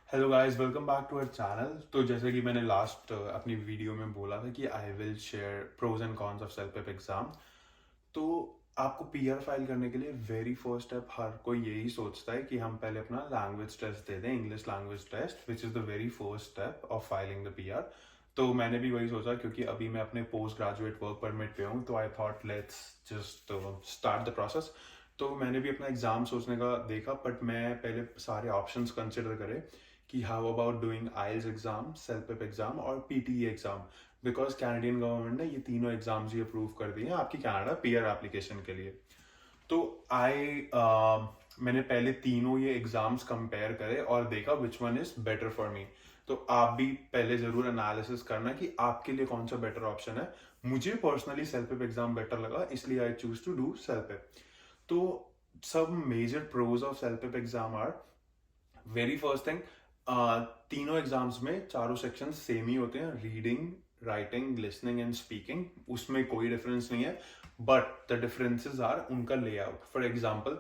Hello guys, welcome back to our channel. तो जैसे कि मैंने लास्ट अपनी वीडियो में बोला था कि I will share pros and cons of CELPIP exam. तो आपको पीआर फाइल करने के लिए वेरी फर्स्ट स्टेप हर कोई यही सोचता है कि हम पहले अपना लैंग्वेज टेस्ट दे दें, English language test, which is the very first step of filing the PR. तो मैंने भी वही सोचा, क्योंकि अभी मैं अपने पोस्ट ग्रेजुएट वर्क परमिट पे हूँ, तो I thought let's just start the process. तो मैंने भी अपना एग्जाम सोचने का देखा, बट मैं पहले सारे ऑप्शंस कंसिडर करे कि how about doing IELTS exam, CELPIP exam और PTE exam. Because Canadian government ने ये तीनों एग्जाम्स ही अप्रूव कर दिए हैं आपकी कनाडा पीआर एप्लीकेशन के लिए। तो मैंने पहले तीनों ये एग्जाम्स कंपेयर करे और देखा which one is better for me. तो आप भी पहले जरूर एनालिसिस करना कि आपके लिए कौन सा बेटर ऑप्शन है। मुझे personally CELPIP exam better लगा, इसलिए I choose to do CELPIP. तो सब major pros of CELPIP exam are, very first thing, तीनों एग्जाम्स में चारों सेक्शन सेम ही होते हैं, reading, writing, listening and speaking. उसमें कोई डिफरेंस नहीं है, बट द डिफरेंसेस आर उनका layout. For example,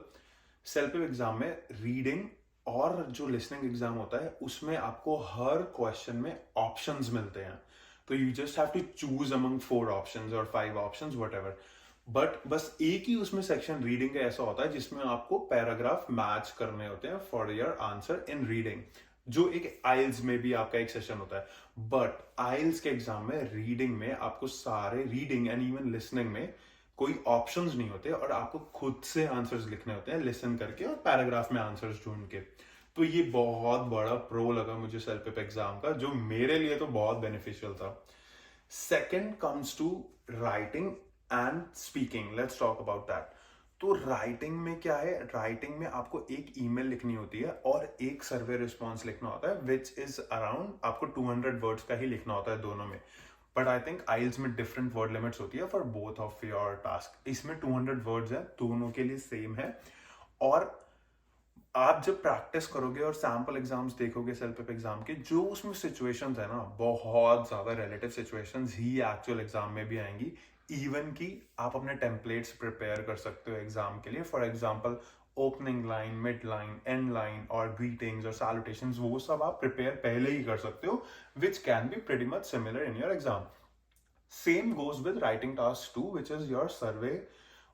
self exam में रीडिंग और जो लिसनिंग एग्जाम होता है उसमें आपको हर क्वेश्चन में ऑप्शंस मिलते हैं। तो you just have to choose among 4 options और 5 ऑप्शंस, वट एवर। बट बस एक ही उसमें सेक्शन रीडिंग का ऐसा होता है जिसमें आपको पैराग्राफ मैच करने होते हैं for your answer in reading, जो एक आइल्स में भी आपका एक सेशन होता है। बट आइल्स के एग्जाम में रीडिंग में आपको सारे रीडिंग एंड इवन लिसनिंग में कोई ऑप्शंस नहीं होते और आपको खुद से आंसर्स लिखने होते हैं लिसन करके और पैराग्राफ में आंसर्स ढूंढ के। तो ये बहुत बड़ा प्रो लगा मुझे सेल्फ पेप एग्जाम का, जो मेरे लिए तो बहुत बेनिफिशियल था। Second comes to writing and speaking. Let's talk about that. तो राइटिंग में क्या है, राइटिंग में आपको एक ईमेल लिखनी होती है और एक सर्वे रिस्पॉन्स लिखना होता है, विच इज अराउंड आपको 200 वर्ड्स का ही लिखना होता है दोनों में। बट आई थिंक आइल्स में डिफरेंट वर्ड लिमिट्स होती है for both of your task. इसमें 200 वर्ड्स है, दोनों के लिए सेम है। और आप जब प्रैक्टिस करोगे और सैम्पल एग्जाम्स देखोगे सेल्फ पेप एग्जाम के, जो उसमें सिचुएशंस है ना, बहुत ज्यादा रिलेटिव सिचुएशंस ही एक्चुअल एग्जाम में भी आएंगी। इवन कि आप अपने टेम्पलेट्स प्रिपेयर कर सकते हो एग्जाम के लिए। For example, opening line, mid line, end line और ग्रीटिंग्स और सैल्यूटेशंस, वो सब आप प्रिपेयर पहले ही कर सकते हो, which can be pretty much similar in your exam. Same goes with writing task 2, which is your survey.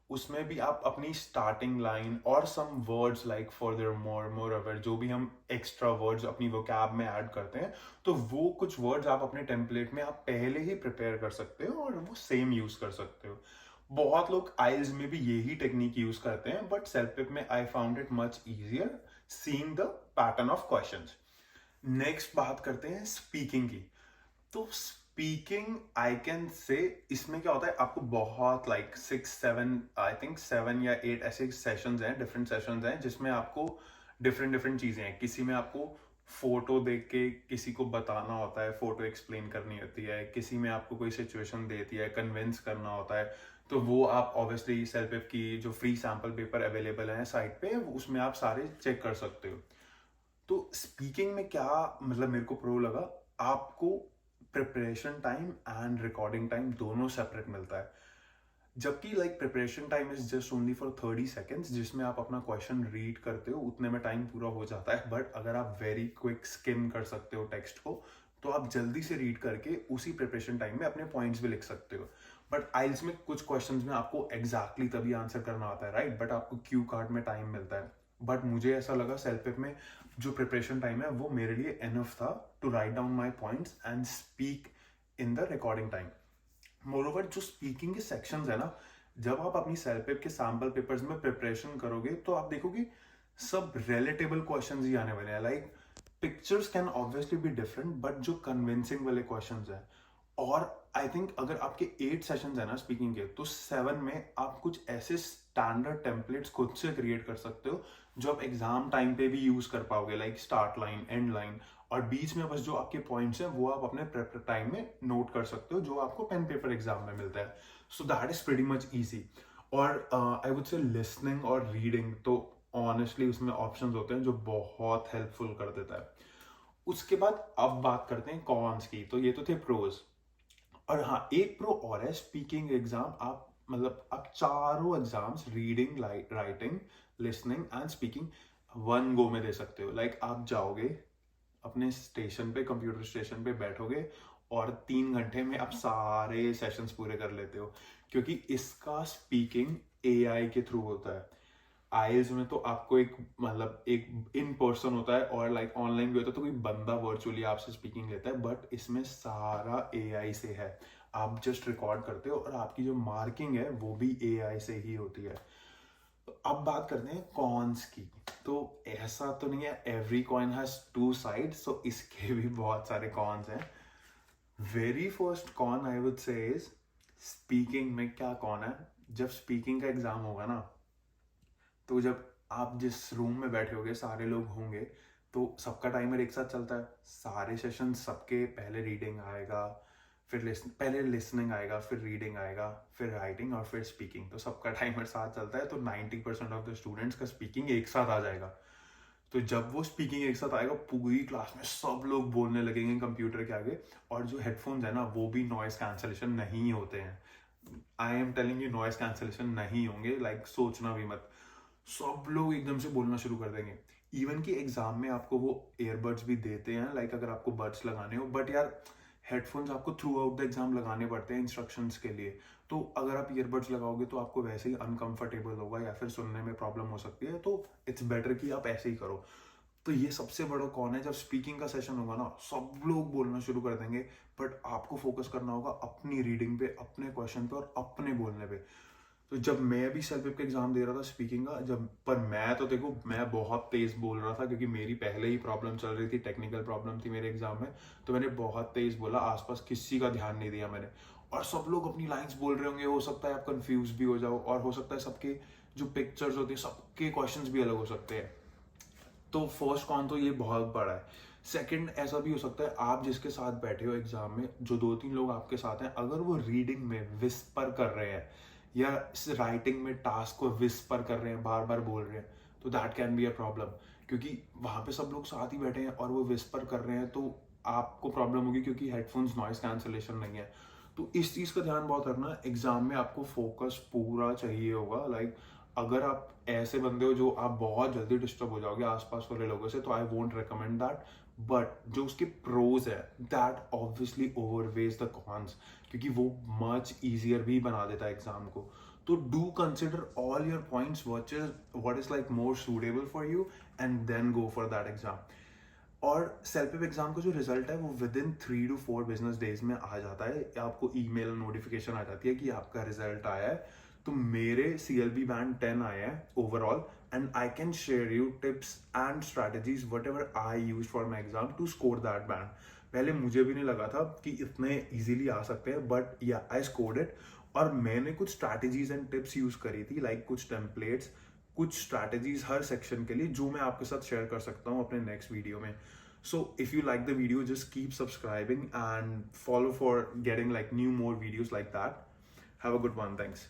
उसमें भी आप अपनी स्टार्टिंग लाइन और some words like furthermore, moreover, जो भी हम एक्स्ट्रा वर्ड्स अपनी वोकैब में ऐड करते हैं, तो वो कुछ वर्ड्स आप अपने टेम्पलेट में आप पहले ही प्रिपेयर कर सकते हो और वो सेम यूज कर सकते हो। बहुत लोग आइल्स में भी यही टेक्निक यूज करते हैं, बट सेल्फ पेप में I found it much easier seeing the pattern of questions. Next बात करते हैं स्पीकिंग की। तो स्पीकिंग आई कैन से, इसमें क्या होता है, आपको बहुत लाइक 6-7, आई थिंक 7 या 8 ऐसे सेशंस हैं, डिफरेंट सेशंस हैं, जिसमें आपको डिफरेंट डिफरेंट चीजें हैं। किसी में आपको फोटो देख के किसी को बताना होता है, फोटो एक्सप्लेन करनी होती है। किसी में आपको कोई सिचुएशन देती है, कन्विंस करना होता है। तो वो आप ऑब्वियसली सेल्फ पेप की जो फ्री सैम्पल पेपर अवेलेबल है साइट पे, उसमें आप सारे चेक कर सकते हो। तो स्पीकिंग में क्या मतलब मेरे को प्रो लगा, आपको preparation time and recording time दोनों सेपरेट मिलता है। जबकि like preparation time is just only for 30 seconds, जिसमें आप अपना क्वेश्चन रीड करते हो, उतने में टाइम पूरा हो जाता है। बट अगर आप वेरी क्विक स्किम कर सकते हो टेक्स्ट को, तो आप जल्दी से रीड करके उसी प्रिपरेशन टाइम में अपने पॉइंट्स भी लिख सकते हो। बट आइल्स में कुछ क्वेश्चंस में आपको एग्जैक्टली तभी आंसर करना आता है, राइट, बट आपको क्यू कार्ड में टाइम मिलता है। बट मुझे ऐसा लगा सेल्फ पेप में जो प्रिपरेशन टाइम है वो मेरे लिए एनफ था to write down my points and speak in the recording time. Moreover, जो स्पीकिंग के सेक्शंस है ना, जब आप अपनी सेल्फ पेप के सैम्पल पेपर्स में प्रिपरेशन करोगे, तो आप देखोगे सब रिलेटेबल क्वेश्चंस ही आने वाले हैं। Like pictures can obviously be different, but जो कन्विंसिंग वाले क्वेश्चंस हैं। और आई थिंक अगर आपके 8 सेशंस है ना स्पीकिंग के, तो 7 में आप कुछ ऐसे स्टैंडर्ड टेम्पलेट्स खुद से क्रिएट कर सकते हो जो आप एग्जाम टाइम पे भी यूज कर पाओगे, like start line, end line, और बीच में बस जो आपके पॉइंट्स हैं वो आप अपने प्रेपर टाइम में नोट कर सकते हो, जो आपको पेन पेपर एग्जाम में मिलता है। So that is pretty much easy. और आई वुड से लिसनिंग और रीडिंग तो ऑनेस्टली उसमें ऑप्शंस होते हैं जो बहुत हेल्पफुल कर देता है। उसके बाद अब बात करते हैं कॉन्स की। तो ये तो थे प्रोज। और हाँ, एक प्रो और है, स्पीकिंग एग्जाम आप मतलब आप चारों exams, reading, writing, listening and speaking, one go में दे सकते हो। लाइक आप जाओगे, अपने स्टेशन पे, कंप्यूटर स्टेशन पे बैठोगे और 3 घंटे में आप सारे सेशंस पूरे कर लेते हो, क्योंकि इसका स्पीकिंग एआई के थ्रू होता है। आईएल्स में तो आपको एक मतलब एक इन पर्सन होता है और लाइक ऑनलाइन भी होता है, तो कोई बंदा वर्चुअली आपसे स्पीकिंग लेता है, बट इसमें सारा एआई से है। आप जस्ट रिकॉर्ड करते हो और आपकी जो मार्किंग है वो भी एआई से ही होती है। तो अब बात करते हैं कॉन्स की। तो ऐसा तो नहीं है, every coin has two sides, तो इसके भी बहुत सारे कॉन्स हैं। Very first con I would say is speaking में क्या कॉन है, जब स्पीकिंग का एग्जाम होगा ना, तो जब आप जिस रूम में बैठे होगे सारे लोग होंगे, तो सबका टाइमर एक साथ चलता है, सारे सेशन सबके पहले रीडिंग आएगा, फिर पहले लिसनिंग आएगा, फिर रीडिंग आएगा, फिर राइटिंग और फिर स्पीकिंग। तो सबका टाइमर साथ चलता है, तो 90% ऑफ द स्टूडेंट्स का स्पीकिंग एक साथ आ जाएगा। तो जब वो स्पीकिंग एक साथ आएगा, पूरी क्लास में सब लोग बोलने लगेंगे कंप्यूटर के आगे, और जो हेडफोन्स है ना वो भी नॉइस कैंसलेशन नहीं होते हैं। I am telling you, noise cancellation नहीं होंगे, लाइक सोचना भी मत। सब लोग एकदम से बोलना शुरू कर देंगे। इवन कि एग्जाम में आपको वो एयरबड्स भी देते हैं, लाइक अगर आपको बड्स लगाने हो, बट यार हेडफोन्स आपको थ्रू आउट द एग्जाम लगाने पड़ते हैं इंस्ट्रक्शंस के लिए। तो अगर आप ईयरबड्स लगाओगे तो आपको वैसे ही अनकंफर्टेबल होगा या फिर सुनने में प्रॉब्लम हो सकती है, तो इट्स बेटर कि आप ऐसे ही करो। तो ये सबसे बड़ा कौन है, जब स्पीकिंग का सेशन होगा ना, सब लोग बोलना शुरू कर देंगे, बट आपको फोकस करना होगा अपनी रीडिंग पे, अपने क्वेश्चन पे और अपने बोलने पे। तो जब मैं भी सेल्फ पेप का एग्जाम दे रहा था स्पीकिंग का, जब पर मैं तो देखो मैं बहुत तेज बोल रहा था, क्योंकि मेरी पहले ही प्रॉब्लम चल रही थी, टेक्निकल प्रॉब्लम थी मेरे एग्जाम में, तो मैंने बहुत तेज बोला, आसपास किसी का ध्यान नहीं दिया मैंने। और सब लोग अपनी लाइंस बोल रहे होंगे, हो सकता है आप कंफ्यूज भी हो जाओ, और हो सकता है सबके जो पिक्चर्स होते हैं सबके क्वेश्चंस भी अलग हो सकते हैं। तो फर्स्ट कॉन तो ये बहुत बड़ा है। सेकंड, ऐसा भी हो सकता है आप जिसके साथ बैठे हो एग्जाम में, जो 2-3 लोग आपके साथ हैं, अगर वो रीडिंग में विस्पर कर रहे हैं या राइटिंग में टास्क को विस्पर कर रहे हैं, बार बार बोल रहे हैं, तो that can be a problem. क्योंकि वहां पे सब लोग साथ ही बैठे हैं और वो विस्पर कर रहे हैं, तो आपको प्रॉब्लम होगी, क्योंकि हेडफोन्स नॉइस कैंसलेशन नहीं है। तो इस चीज का ध्यान बहुत रखना, एग्जाम में आपको फोकस पूरा चाहिए होगा। लाइक अगर आप ऐसे बंदे हो जो आप बहुत जल्दी डिस्टर्ब हो जाओगे आसपास वाले लोगों से, तो I won't recommend that. But जो उसके प्रोज है, दैट ऑब्वियसली ओवरवेज द कॉन्स, क्योंकि वो मच इजियर भी बना देता है एग्जाम को। तो do consider all your points, what is like more suitable for you, and then go for that exam. और सेल्फ पेप एग्जाम का जो रिजल्ट है वो within 3 to 4 business days में आ जाता है, आपको ईमेल नोटिफिकेशन आ जाती है कि आपका रिजल्ट आया है। तो मेरे CLB बैंड 10 आए हैं overall, and I can share you tips and strategies whatever I use for my exam to score that band. पहले मुझे भी नहीं लगा था कि इतने इजीली आ सकते हैं, बट या आई स्कोर्ड इट। और मैंने कुछ स्ट्रैटेजीज एंड टिप्स यूज करी थी, लाइक कुछ टेम्पलेट्स, कुछ स्ट्रैटेजीज हर सेक्शन के लिए, जो मैं आपके साथ शेयर कर सकता हूँ अपने नेक्स्ट वीडियो में। So if you like the video, just keep subscribing and follow for getting like more videos like that. Have a good one. Thanks.